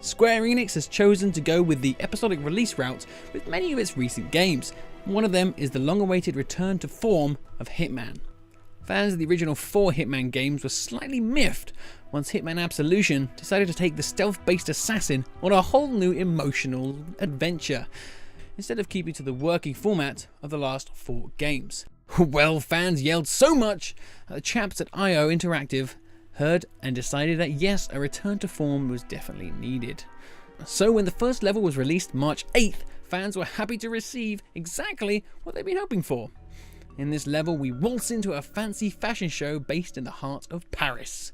Square Enix has chosen to go with the episodic release route with many of its recent games. One of them is the long-awaited return to form of Hitman. Fans of the original 4 Hitman games were slightly miffed once Hitman Absolution decided to take the stealth-based assassin on a whole new emotional adventure, instead of keeping to the working format of the last 4 games. Well, fans yelled so much that the chaps at IO Interactive heard and decided that yes, a return to form was definitely needed. So when the first level was released March 8th, fans were happy to receive exactly what they'd been hoping for. In this level, we waltz into a fancy fashion show based in the heart of Paris.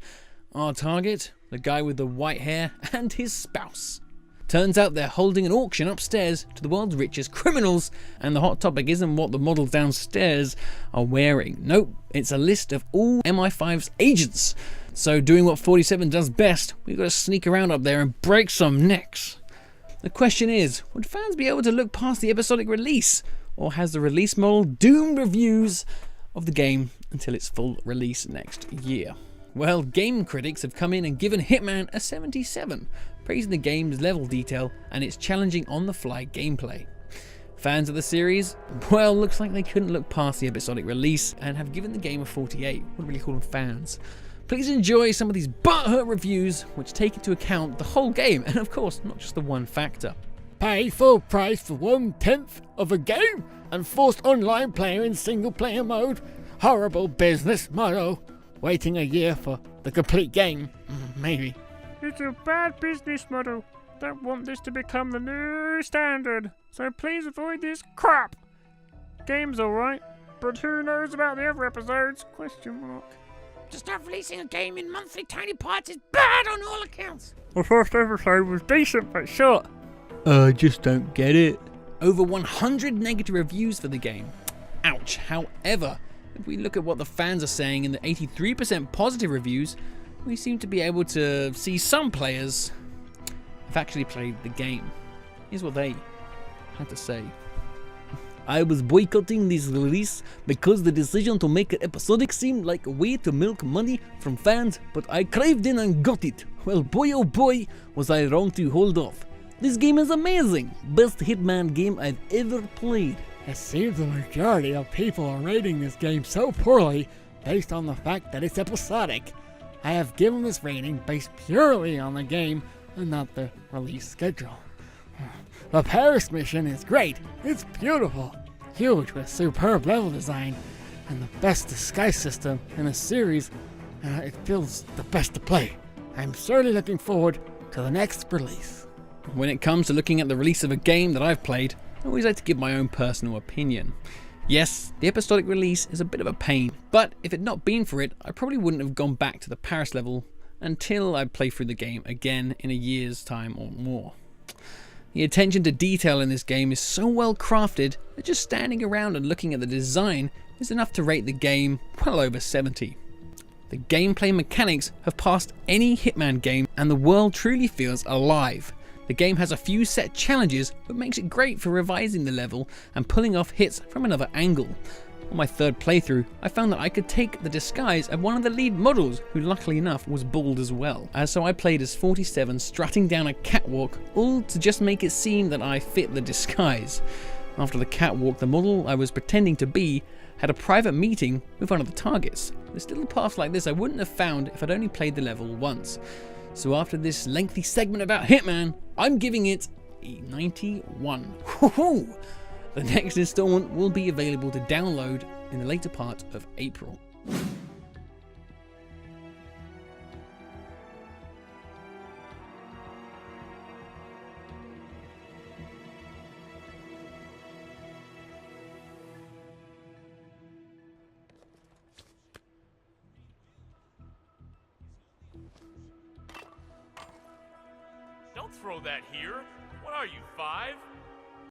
Our target, the guy with the white hair, and his spouse. Turns out they're holding an auction upstairs to the world's richest criminals, and the hot topic isn't what the models downstairs are wearing. Nope, it's a list of all MI5's agents. So doing what 47 does best, we've got to sneak around up there and break some necks. The question is, would fans be able to look past the episodic release? Or has the release model doomed reviews of the game until its full release next year? Well, game critics have come in and given Hitman a 77, praising the game's level detail and its challenging on-the-fly gameplay. Fans of the series, well, looks like they couldn't look past the episodic release and have given the game a 48. Wouldn't really call them fans. Please enjoy some of these butthurt reviews which take into account the whole game and of course not just the one factor. Pay full price for 1/10 of a game and forced online player in single player mode. Horrible business model. Waiting a year for the complete game. Maybe. It's a bad business model. Don't want this to become the new standard. So please avoid this crap. Game's alright, but who knows about the other episodes? Question mark. To start releasing a game in monthly tiny parts is bad on all accounts. The first episode was decent but short. I just don't get it. Over 100 negative reviews for the game. Ouch. However, if we look at what the fans are saying in the 83% positive reviews, we seem to be able to see some players have actually played the game. Here's what they had to say. I was boycotting this release because the decision to make it episodic seemed like a way to milk money from fans, but I craved in and got it. Well, boy oh boy, was I wrong to hold off. This game is amazing. Best Hitman game I've ever played. It seems the majority of people are rating this game so poorly based on the fact that it's episodic. I have given this rating based purely on the game and not the release schedule. The Paris mission is great. It's beautiful, huge with superb level design, and the best disguise system in the series. It feels the best to play. I'm certainly looking forward to the next release. When it comes to looking at the release of a game that I've played, I always like to give my own personal opinion. Yes, the episodic release is a bit of a pain, but if it had not been for it, I probably wouldn't have gone back to the Paris level until I play through the game again in a year's time or more. The attention to detail in this game is so well crafted that just standing around and looking at the design is enough to rate the game well over 70. The gameplay mechanics have passed any Hitman game and the world truly feels alive. The game has a few set challenges but makes it great for revising the level and pulling off hits from another angle. On my third playthrough, I found that I could take the disguise of one of the lead models, who luckily enough was bald as well. So I played as 47 strutting down a catwalk, all to just make it seem that I fit the disguise. After the catwalk, the model I was pretending to be had a private meeting with one of the targets. There's little paths like this I wouldn't have found if I'd only played the level once. So after this lengthy segment about Hitman, I'm giving it a 91. Woohoo! The next installment will be available to download in the later part of April. Don't throw that here. What are you, 5?